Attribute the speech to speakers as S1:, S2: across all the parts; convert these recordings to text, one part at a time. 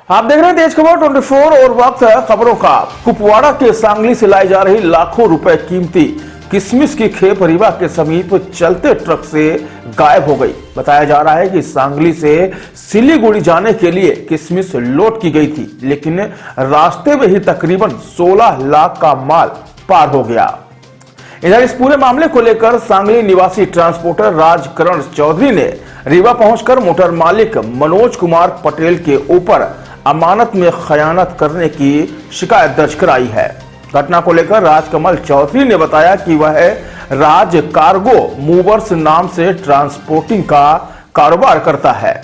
S1: आप देख रहे हैं तेज खबर 24 और वक्त है खबरों का। कुपवाड़ा के सांगली से लाई जा रही लाखों रुपए कीमती किशमिश की खेप रीवा के समीप चलते ट्रक से गायब हो गई। बताया जा रहा है कि सांगली से सिलीगुड़ी जाने के लिए किशमिश लोड की गई थी, लेकिन रास्ते में ही तकरीबन 16 लाख का माल पार हो गया। इधर इस पूरे मामले को लेकर सांगली निवासी ट्रांसपोर्टर राजकरण चौधरी ने रीवा पहुंचकर मोटर मालिक मनोज कुमार पटेल के ऊपर अमानत में खयानत करने की शिकायत दर्ज कराई है। घटना को लेकर राजकमल चौधरी ने बताया कि वह राज कार्गो मूवर्स नाम से ट्रांसपोर्टिंग का कारोबार करता है।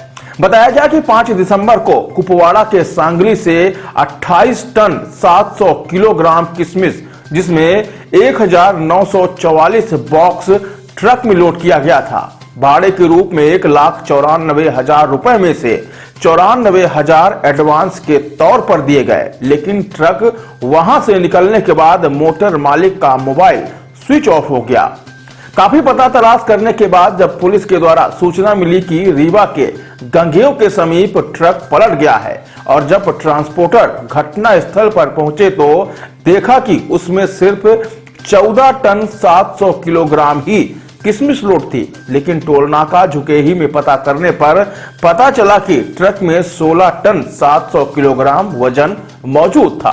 S1: बताया गया कि 5 दिसंबर को कुपवाड़ा के सांगली से 28 टन 700 किलोग्राम किशमिश, जिसमें 1944 बॉक्स ट्रक में लोड किया गया था। भाड़े के रूप में 1,94,000 रुपए में से 94,000 एडवांस के तौर पर दिए गए, लेकिन ट्रक वहां से निकलने के बाद मोटर मालिक का मोबाइल स्विच ऑफ हो गया। काफी पता तलाश करने के बाद जब पुलिस के द्वारा सूचना मिली कि रीवा के गंगेव के समीप ट्रक पलट गया है और जब ट्रांसपोर्टर घटना स्थल पर पहुंचे तो देखा कि उसमें सिर्फ 14 टन 700 किलोग्राम ही किशमिश लोड थी, लेकिन टोल नाका झुकेही में पता करने पर पता चला कि ट्रक में 16 टन 700 किलोग्राम वजन मौजूद था।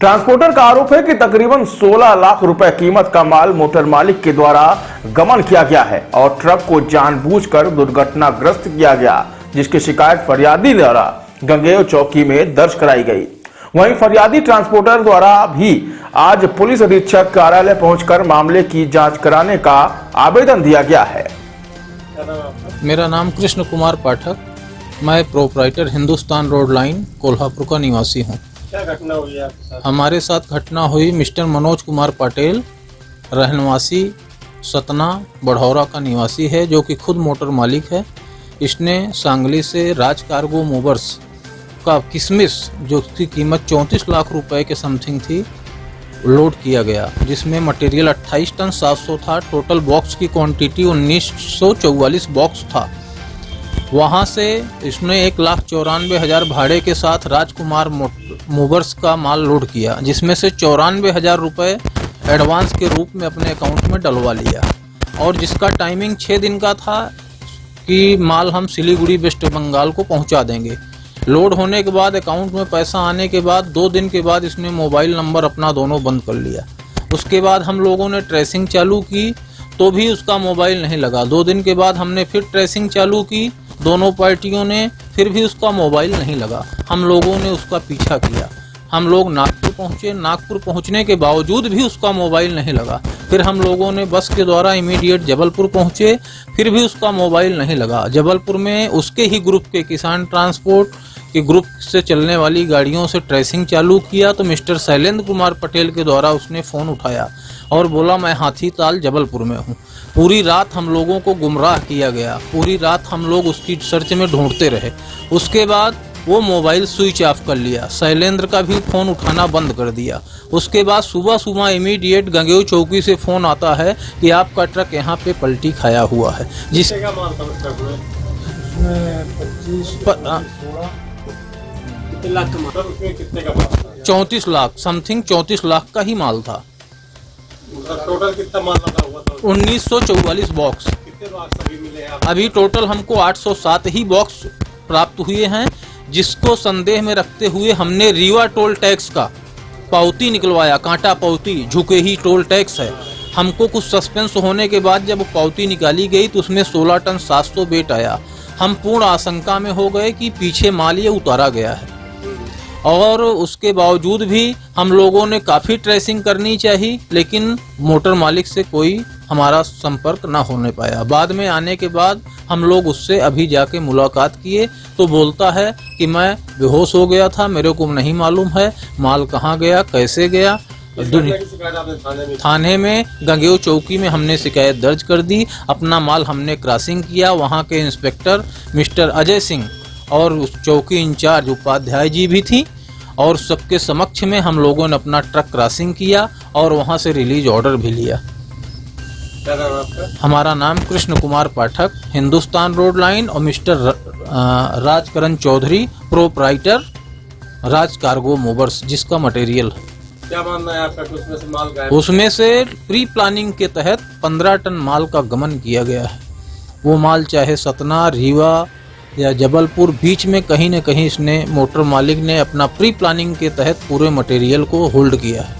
S1: ट्रांसपोर्टर का आरोप है कि तकरीबन 16 लाख रुपए कीमत का माल मोटर मालिक के द्वारा गमन किया गया है और ट्रक को जानबूझकर दुर्घटनाग्रस्त किया गया, जिसकी शिकायत फरियादी द्वारा गंगेव चौकी में दर्ज कराई गई। वहीं फरियादी ट्रांसपोर्टर द्वारा भी आज पुलिस अधीक्षक कार्यालय पहुंचकर मामले की जांच कराने का आवेदन दिया गया है।
S2: मेरा नाम कृष्ण कुमार पाठक, मैं proprietor Hindustan road line Kolhapur का निवासी हूं।
S3: क्या घटना हुई है आपके साथ?
S2: हमारे साथ घटना हुई मिस्टर मनोज कुमार पटेल, रहनवासी सतना बढ़ौरा का निवासी है, जो कि खुद मोटर मालिक है। इसने सांगली से राज कार्गो मूवर्स का किशमिश, जो की कीमत 34 लाख रुपए के समथिंग थी, लोड किया गया, जिसमें मटेरियल 28 टन 700 था। टोटल बॉक्स की क्वांटिटी 1944 बॉक्स था। वहां से इसने 1,94,000 भाड़े के साथ राजकुमार मूवर्स का माल लोड किया, जिसमें से 94,000 रुपये एडवांस के रूप में अपने अकाउंट में डलवा लिया और जिसका टाइमिंग 6 दिन का था कि माल हम सिलीगुड़ी वेस्ट बंगाल को पहुंचा देंगे। लोड होने के बाद अकाउंट में पैसा आने के बाद 2 दिन के बाद इसने मोबाइल नंबर अपना दोनों बंद कर लिया। उसके बाद हम लोगों ने ट्रेसिंग चालू की तो भी उसका मोबाइल नहीं लगा। 2 दिन के बाद हमने फिर ट्रेसिंग चालू की, दोनों पार्टियों ने, फिर भी उसका मोबाइल नहीं लगा। हम लोगों ने उसका पीछा किया। हम लोग नागपुर पहुंचे। नागपुर पहुंचने के बावजूद भी उसका मोबाइल नहीं लगा। फिर हम लोगों ने बस के द्वारा इमीडिएट जबलपुर पहुंचे, फिर भी उसका मोबाइल नहीं लगा। जबलपुर में उसके ही ग्रुप के किसान ट्रांसपोर्ट के ग्रुप से चलने वाली गाड़ियों से ट्रेसिंग चालू किया तो मिस्टर शैलेंद्र कुमार पटेल के द्वारा उसने फ़ोन उठाया और बोला मैं हाथी ताल जबलपुर में हूँ। पूरी रात हम लोगों को गुमराह किया गया। पूरी रात हम लोग उसकी सर्च में ढूंढते रहे। उसके बाद वो मोबाइल स्विच ऑफ कर लिया। शैलेंद्र का भी फ़ोन उठाना बंद कर दिया। उसके बाद सुबह सुबह इमीडिएट गंगेव चौकी से फ़ोन आता है कि आपका ट्रक यहाँ पे पलटी खाया हुआ है। जिस 34 लाख समथिंग 34 लाख का ही माल था।
S3: टोटल कितना माल लगा हुआ था?
S2: 1944 बॉक्स।
S3: कितने बॉक्स अभी मिले हैं?
S2: अभी टोटल हमको 807 ही बॉक्स प्राप्त हुए हैं, जिसको संदेह में रखते हुए हमने रीवा टोल टैक्स का पावती निकलवाया। कांटा पावती, झुके ही टोल टैक्स है। हमको कुछ सस्पेंस होने के बाद जब पावती निकाली गई तो उसमें 16 टन 700 वेट आया। हम पूर्ण आशंका में हो गए कि पीछे माल ये उतारा गया है और उसके बावजूद भी हम लोगों ने काफ़ी ट्रेसिंग करनी चाहिए, लेकिन मोटर मालिक से कोई हमारा संपर्क ना होने पाया। बाद में आने के बाद हम लोग उससे अभी जाके मुलाकात किए तो बोलता है कि मैं बेहोश हो गया था, मेरे को नहीं मालूम है माल कहाँ गया, कैसे गया। थाने में गंगेव चौकी में हमने शिकायत दर्ज कर दी। अपना माल हमने क्रॉसिंग किया। वहाँ के इंस्पेक्टर मिस्टर अजय सिंह और उस चौकी इंचार्ज उपाध्याय जी भी थी और सबके समक्ष में हम लोगों ने अपना ट्रक क्रॉसिंग किया और वहाँ से रिलीज ऑर्डर भी लिया।
S3: क्या नाम आपका?
S2: हमारा नाम कृष्ण कुमार पाठक, हिंदुस्तान रोड लाइन और मिस्टर राजकरण चौधरी, प्रोप्राइटर राज कार्गो मूवर्स, जिसका मटेरियल
S3: क्या मानना है आपका कि उसमें से माल गायब?
S2: उसमें से प्री प्लानिंग के तहत 15 टन माल का गमन किया गया है। वो माल चाहे सतना, रीवा या जबलपुर, बीच में कहीं न कहीं इसने मोटर मालिक ने अपना प्री प्लानिंग के तहत पूरे मटेरियल को होल्ड किया है।